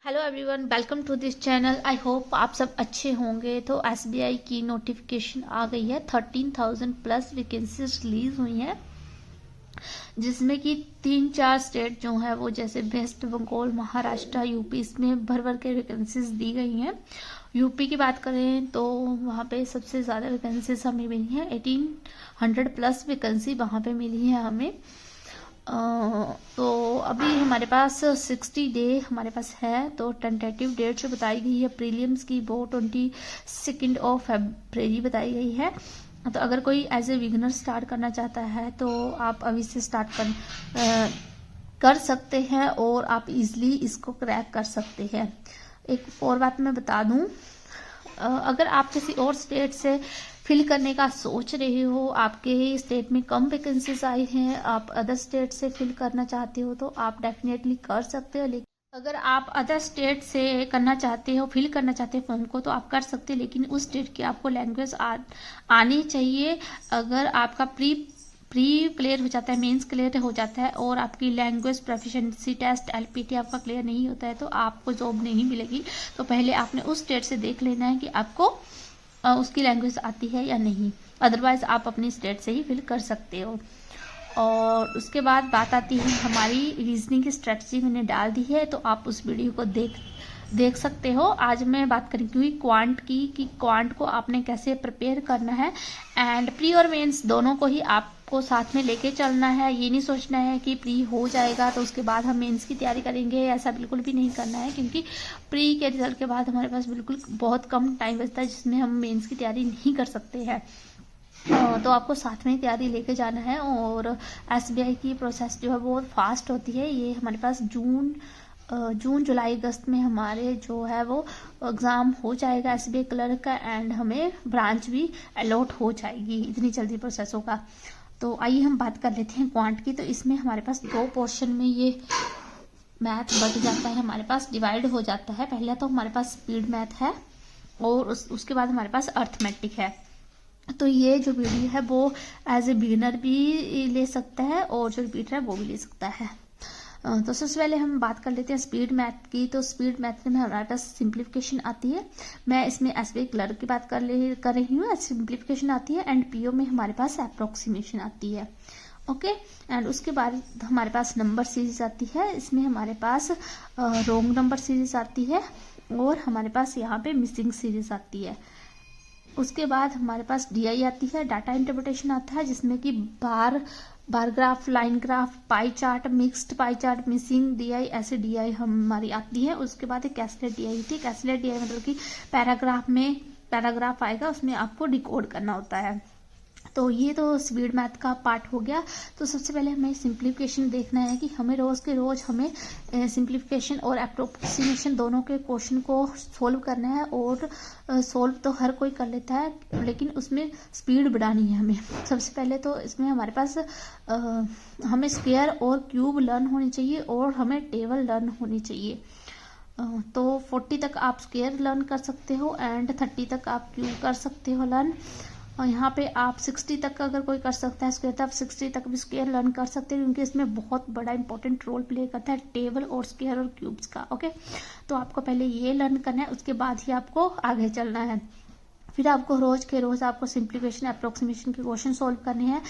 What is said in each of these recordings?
Hello everyone, welcome to this channel. I hope आप सब अच्छे होंगे। तो एसबीआई की नोटिफिकेशन आ गई है। 13,000 प्लस वैकेंसीज रिलीज हुई हैं, जिसमें कि 3-4 स्टेट जो है वो जैसे वेस्ट बंगाल, महाराष्ट्र, यूपी, इसमें भर भर के वैकेंसीज दी गई हैं। यूपी की बात करें तो वहाँ पे सबसे ज़्यादा वैकेंसीज हमें मिली हैं। 1800 प्लस वैकेंसी वहाँ पे मिली है हमें। तो अभी हमारे पास 60 डे हमारे पास है। तो टेंटेटिव डेट जो बताई गई है प्रीलिम्स की वो 22 फरवरी बताई गई है। तो अगर कोई एज ए बिगिनर स्टार्ट करना चाहता है तो आप अभी से स्टार्ट कर सकते हैं और आप इजीली इसको क्रैक कर सकते हैं। एक और बात मैं बता दूं, अगर आप किसी और स्टेट से फिल करने का सोच रहे हो, आपके ही स्टेट में कम वैकेंसीज आई हैं, आप अदर स्टेट से फिल करना चाहते हो तो आप डेफिनेटली कर सकते हो। लेकिन अगर आप अदर स्टेट से करना चाहते हो, फिल करना चाहते हो फॉर्म को, तो आप कर सकते हो, लेकिन उस स्टेट की आपको लैंग्वेज आनी चाहिए। अगर आपका प्री क्लियर हो जाता है, मेंस क्लियर हो जाता है और आपकी लैंग्वेज प्रोफिशिएंसी टेस्ट एलपीटी आपका क्लियर नहीं होता है तो आपको जॉब नहीं मिलेगी। तो पहले आपने उस स्टेट से देख लेना है कि आपको उसकी लैंग्वेज आती है या नहीं। अदरवाइज आप अपनी स्टेट से ही फिल कर सकते हो। और उसके बाद बात आती है हमारी रीजनिंग की स्ट्रेटजी मैंने डाल दी है, तो आप उस वीडियो को देख सकते हो। आज मैं बात करूँगी क्वांट की, कि क्वांट को आपने कैसे प्रिपेयर करना है। एंड प्री और मेंस दोनों को ही आपको साथ में लेके चलना है। ये नहीं सोचना है कि प्री हो जाएगा तो उसके बाद हम मेंस की तैयारी करेंगे, ऐसा बिल्कुल भी नहीं करना है, क्योंकि प्री के रिजल्ट के बाद हमारे पास बिल्कुल बहुत कम टाइम बचता है जिसमें हम मेंस की तैयारी नहीं कर सकते हैं। तो आपको साथ में तैयारी लेके जाना है। और एसबीआई की प्रोसेस जो है बहुत फास्ट होती है। ये हमारे पास जून जुलाई अगस्त में हमारे जो है वो एग्ज़ाम हो जाएगा एसबीआई क्लर्क का, एंड हमें ब्रांच भी अलॉट हो जाएगी। इतनी जल्दी प्रोसेस होगा। तो आइए हम बात कर लेते हैं क्वांट की। तो इसमें हमारे पास 2 पोर्शन में ये मैथ बढ़ जाता है, हमारे पास डिवाइड हो जाता है। पहले तो हमारे पास स्पीड मैथ है और उसके बाद हमारे पास अर्थमेटिक है। तो ये जो वीडियो है वो एज ए बिगिनर भी ले सकता है और जो रिपीटर है वो भी ले सकता है। तो सबसे पहले हम बात कर लेते हैं स्पीड मैथ की। तो स्पीड मैथ में हमारे पास सिंप्लीफिकेशन आती है। मैं इसमें एसबीआई क्लर्क की बात कर रही हूँ। सिंप्लीफिकेशन आती है एंड पीओ में हमारे पास अप्रोक्सीमेशन आती है। ओके। एंड उसके बाद हमारे पास नंबर सीरीज आती है। इसमें हमारे पास रोंग नंबर सीरीज आती है और हमारे पास यहाँ पे मिसिंग सीरीज आती है। उसके बाद हमारे पास डीआई आती है, डाटा इंटरप्रिटेशन आता है, जिसमें कि bar graph, line graph, pie chart, mixed pie chart, missing DI, ऐसे डीआई हमारी आती है। उसके बाद एक कैस्लेट डीआई होती है। कैस्लेट डीआई मतलब कि पैराग्राफ आएगा, उसमें आपको डिकोड करना होता है। तो ये तो स्पीड मैथ का पार्ट हो गया। तो सबसे पहले हमें सिंप्लीफिकेशन देखना है कि हमें रोज के रोज हमें सिंप्लीफिकेशन और अप्रोक्सीमेशन दोनों के क्वेश्चन को सोल्व करना है। और सोल्व तो हर कोई कर लेता है, लेकिन उसमें स्पीड बढ़ानी है हमें। सबसे पहले तो इसमें हमारे पास हमें स्क्वायर और क्यूब लर्न होनी चाहिए और हमें टेबल लर्न होनी चाहिए। तो 40 तक आप स्क्वायर लर्न कर सकते हो एंड 30 तक आप क्यूब कर सकते हो लर्न। और यहाँ पे आप 60 तक अगर कोई कर सकता है स्क्वायर, तो आप 60 तक भी स्क्वायर लर्न कर सकते हैं, क्योंकि इसमें बहुत बड़ा इंपॉर्टेंट रोल प्ले करता है टेबल और स्क्वायर और क्यूब्स का। ओके। तो आपको पहले ये लर्न करना है, उसके बाद ही आपको आगे चलना है। फिर आपको रोज के रोज आपको सिंप्लीफिकेशन अप्रोक्सीमेशन के क्वेश्चन सॉल्व करने हैं।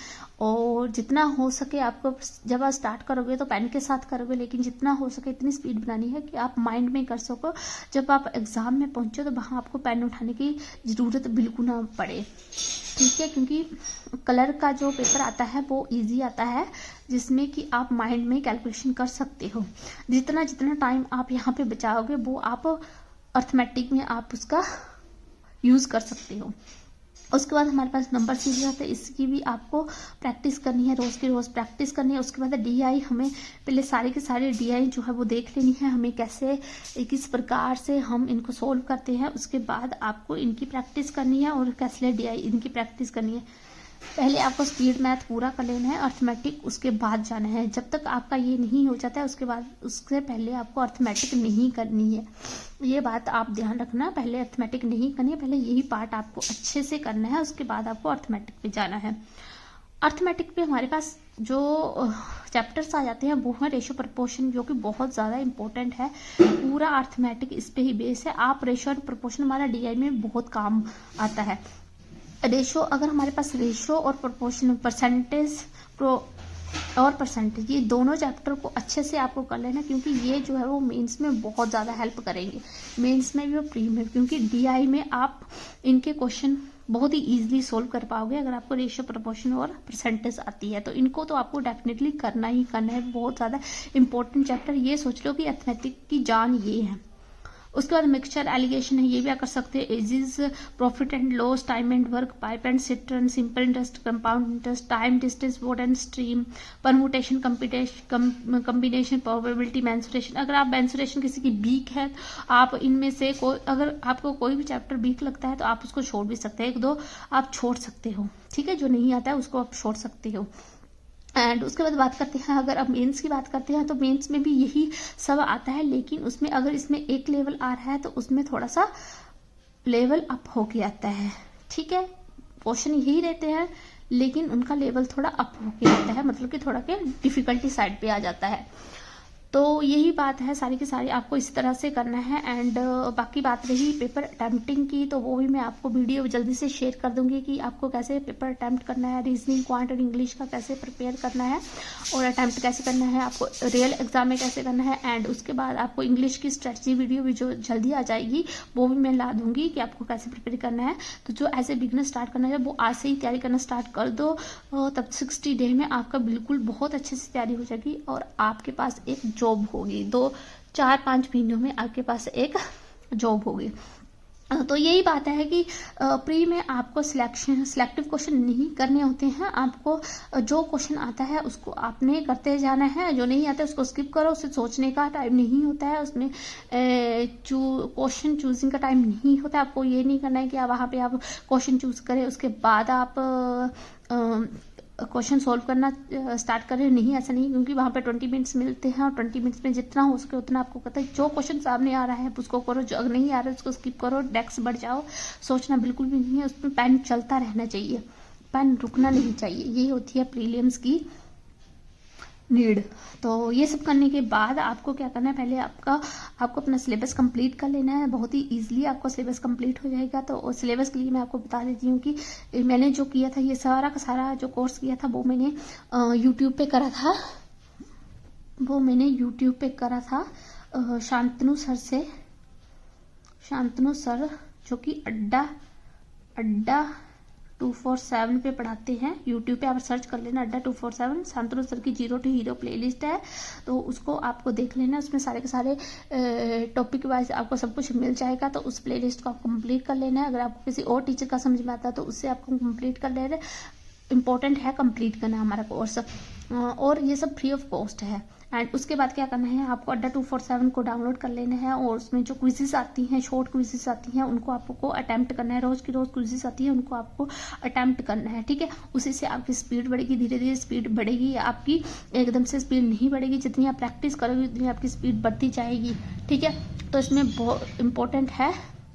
और जितना हो सके आपको, जब आप स्टार्ट करोगे तो पेन के साथ करोगे, लेकिन जितना हो सके इतनी स्पीड बनानी है कि आप माइंड में कर सको। जब आप एग्जाम में पहुंचो तो वहां आपको पेन उठाने की जरूरत बिल्कुल ना पड़े। ठीक है, क्योंकि कलर का जो पेपर आता है वो इजी आता है, जिसमें कि आप माइंड में कैलकुलेशन कर सकते हो। जितना टाइम आप यहाँ पे बचाओगे वो आप अर्थमेटिक में आप उसका यूज कर सकते हो। उसके बाद हमारे पास नंबर सीरीज आता है, इसकी भी आपको प्रैक्टिस करनी है, रोज की रोज प्रैक्टिस करनी है। उसके बाद डीआई, हमें पहले सारे के सारे डीआई जो है वो देख लेनी है, हमें कैसे किस प्रकार से हम इनको सोल्व करते हैं। उसके बाद आपको इनकी प्रैक्टिस करनी है और कैसे डीआई इनकी प्रैक्टिस करनी है। पहले आपको स्पीड मैथ पूरा कर लेना है, अर्थमेटिक उसके बाद जाना है। जब तक आपका ये नहीं हो जाता है उससे पहले आपको अर्थमेटिक नहीं करनी है। ये बात आप ध्यान रखना, पहले अर्थमेटिक नहीं करनी है, पहले यही पार्ट आपको अच्छे से करना है, उसके बाद आपको अर्थमेटिक पे जाना है। अर्थमेटिक पे हमारे पास जो चैप्टर्स आ जाते हैं वो है रेशो प्रपोर्शन, जो कि बहुत ज़्यादा इंपॉर्टेंट है। पूरा अर्थमेटिक इस पे ही बेस है। आप रेशो और प्रपोर्शन हमारा डीआई में बहुत काम आता है। रेशो, अगर हमारे पास रेशो और प्रोपोर्शन, परसेंटेज और परसेंटेज, ये दोनों चैप्टर को अच्छे से आपको कर लेना, क्योंकि ये जो है वो मेंस में बहुत ज़्यादा हेल्प करेंगे, मेंस में भी और प्री में, क्योंकि डीआई में आप इनके क्वेश्चन बहुत ही इजीली सोल्व कर पाओगे अगर आपको रेशियो, प्रोपोर्शन और परसेंटेज आती है। तो इनको तो आपको डेफिनेटली करना ही करना है, बहुत ज़्यादा इंपॉर्टेंट चैप्टर। ये सोच लो कि अर्थमेटिक की जान ये है। उसके बाद मिक्सचर, एलिगेशन है, ये भी आप कर सकते हैं। Edges, profit and loss, time and work, pipe and सिट्रन, simple interest, compound interest, time, distance, board and stream, permutation, combination, probability, mensuration. अगर आप मेंसुरेशन किसी की वीक है, आप इनमें से कोई, अगर आपको कोई भी चैप्टर वीक लगता है तो आप उसको छोड़ भी सकते हैं, एक दो आप छोड़ सकते हो, ठीक है, जो नहीं आता है उसको आप छोड़ सकते हो। एंड उसके बाद बात करते हैं, अगर अब मेंस की बात करते हैं तो मेंस में भी यही सब आता है, लेकिन उसमें अगर इसमें एक लेवल आ रहा है तो उसमें थोड़ा सा लेवल अप होके आता है, ठीक है। क्वेश्चन यही रहते हैं लेकिन उनका लेवल थोड़ा अप होके आता है, मतलब कि थोड़ा के डिफिकल्टी साइड पे आ जाता है। तो यही बात है, सारी की सारी आपको इस तरह से करना है। एंड बाकी बात रही पेपर अटैम्प्टिंग की, तो वो भी मैं आपको वीडियो जल्दी से शेयर कर दूंगी कि आपको कैसे पेपर अटैम्प्ट करना है, रीजनिंग, क्वांट और इंग्लिश का कैसे प्रिपेयर करना है और अटैम्प्ट कैसे करना है, आपको रियल एग्जाम में कैसे करना है। एंड उसके बाद आपको इंग्लिश की स्ट्रेटजी वीडियो भी जो जल्दी आ जाएगी वो भी मैं ला दूंगी कि आपको कैसे प्रिपेयर करना है। तो जो एज ए बिगनर स्टार्ट करना है वो आज से ही तैयारी करना स्टार्ट कर दो, तब 60 डे में आपका बिल्कुल बहुत अच्छे से तैयारी हो जाएगी और आपके पास एक जॉब होगी, 2-4-5 महीनों में आपके पास एक जॉब होगी। तो यही बात है कि प्री में आपको सिलेक्टिव क्वेश्चन नहीं करने होते हैं। आपको जो क्वेश्चन आता है उसको आपने करते जाना है, जो नहीं आता है उसको स्किप करो, उसे सोचने का टाइम नहीं होता है, उसमें क्वेश्चन चूजिंग का टाइम नहीं होता है। आपको ये नहीं करना है कि आप वहाँ पे आप क्वेश्चन चूज करें उसके बाद आप क्वेश्चन सॉल्व करना स्टार्ट करें, नहीं, ऐसा नहीं, क्योंकि वहाँ पे 20 मिनट्स मिलते हैं और 20 मिनट्स में जितना हो सके उतना आपको कहता है। जो क्वेश्चन सामने आ रहा है उसको करो, जो अगर नहीं आ रहा है उसको स्किप करो, डेस्क बढ़ जाओ, सोचना बिल्कुल भी नहीं है। उसमें पेन चलता रहना चाहिए, पेन रुकना नहीं चाहिए, ये होती है प्रीलिम्स की नीड। तो ये सब करने के बाद आपको क्या करना है, पहले आपको अपना सिलेबस कंप्लीट कर लेना है। बहुत ही इजीली आपको सिलेबस कंप्लीट हो जाएगा। तो सिलेबस के लिए मैं आपको बता देती हूँ कि मैंने जो किया था, ये सारा का सारा जो कोर्स किया था वो मैंने यूट्यूब पे करा था, शांतनु सर से, शांतनु सर जो कि अड्डा 247 पे पढ़ाते हैं। यूट्यूब पे आप सर्च कर लेना अड्डा 247, शांतनु सर की 0 to हीरो प्लेलिस्ट है, तो उसको आपको देख लेना। उसमें सारे के सारे टॉपिक वाइज आपको सब कुछ मिल जाएगा। तो उस प्लेलिस्ट को आप कंप्लीट कर लेना है। अगर आपको किसी और टीचर का समझ में आता है तो उससे आपको कंप्लीट कर लेना। इम्पोर्टेंट है कंप्लीट करना हमारा कोर्स, और ये सब फ्री ऑफ कॉस्ट है। एंड उसके बाद क्या करना है, आपको अड्डा 247 को डाउनलोड कर लेना है और उसमें जो क्विजेस आती हैं, शॉर्ट क्विजेस आती हैं, उनको आपको अटेम्प्ट करना है। रोज की रोज क्विजेस आती है, उनको आपको अटेम्प्ट करना है, ठीक है। उसी से आपकी स्पीड बढ़ेगी, धीरे धीरे स्पीड बढ़ेगी आपकी, एकदम से स्पीड नहीं बढ़ेगी। जितनी आप प्रैक्टिस करोगे उतनी आपकी स्पीड बढ़ती जाएगी, ठीक है। तो इसमें बहुत इंपॉर्टेंट है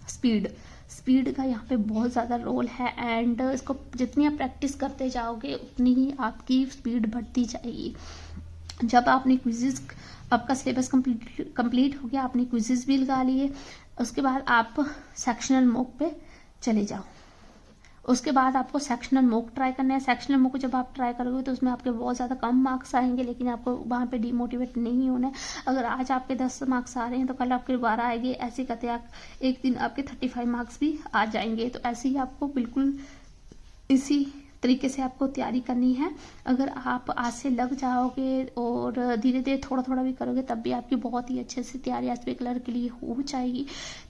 स्पीड का यहाँ पे बहुत ज़्यादा रोल है। एंड इसको जितनी आप प्रैक्टिस करते जाओगे उतनी ही आपकी स्पीड बढ़ती जाएगी। जब आपने क्विजेस, आपका सिलेबस कंप्लीट हो गया, आपने क्विजेस भी लगा लिए, उसके बाद आप सेक्शनल मॉक पे चले जाओ। उसके बाद आपको सेक्शनल मॉक ट्राई करना है। सेक्शनल मॉक जब आप ट्राई करोगे तो उसमें आपके बहुत ज़्यादा कम मार्क्स आएंगे, लेकिन आपको वहाँ पे डिमोटिवेट नहीं होना है। अगर आज आपके 10 मार्क्स आ रहे हैं तो कल आपके 12 आएंगे, ऐसे करते आप एक दिन आपके 35 मार्क्स भी आ जाएंगे। तो ऐसे ही आपको बिल्कुल इसी तरीके से आपको तैयारी करनी है। अगर आप आज से लग जाओगे और धीरे धीरे थोड़ा थोड़ा भी करोगे तब भी आपकी बहुत ही अच्छे से तैयारी एसपी क्लर्क के लिए हो जाएगी।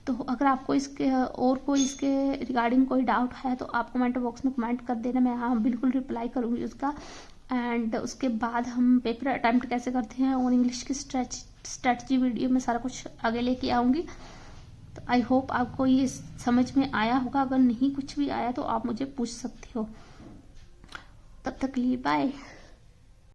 तो अगर आपको इसके और कोई इसके रिगार्डिंग कोई डाउट है तो आप कमेंट बॉक्स में कमेंट कर देना, मैं हाँ बिल्कुल रिप्लाई करूँगी उसका। एंड उसके बाद हम पेपर अटैम्प्ट कैसे करते हैं और इंग्लिश की स्ट्रेटजी वीडियो में सारा कुछ आगे लेके आऊँगी। तो आई होप आपको ये समझ में आया होगा। अगर नहीं कुछ भी आया तो आप मुझे पूछ सकते हो। तब तक के लिए बाय।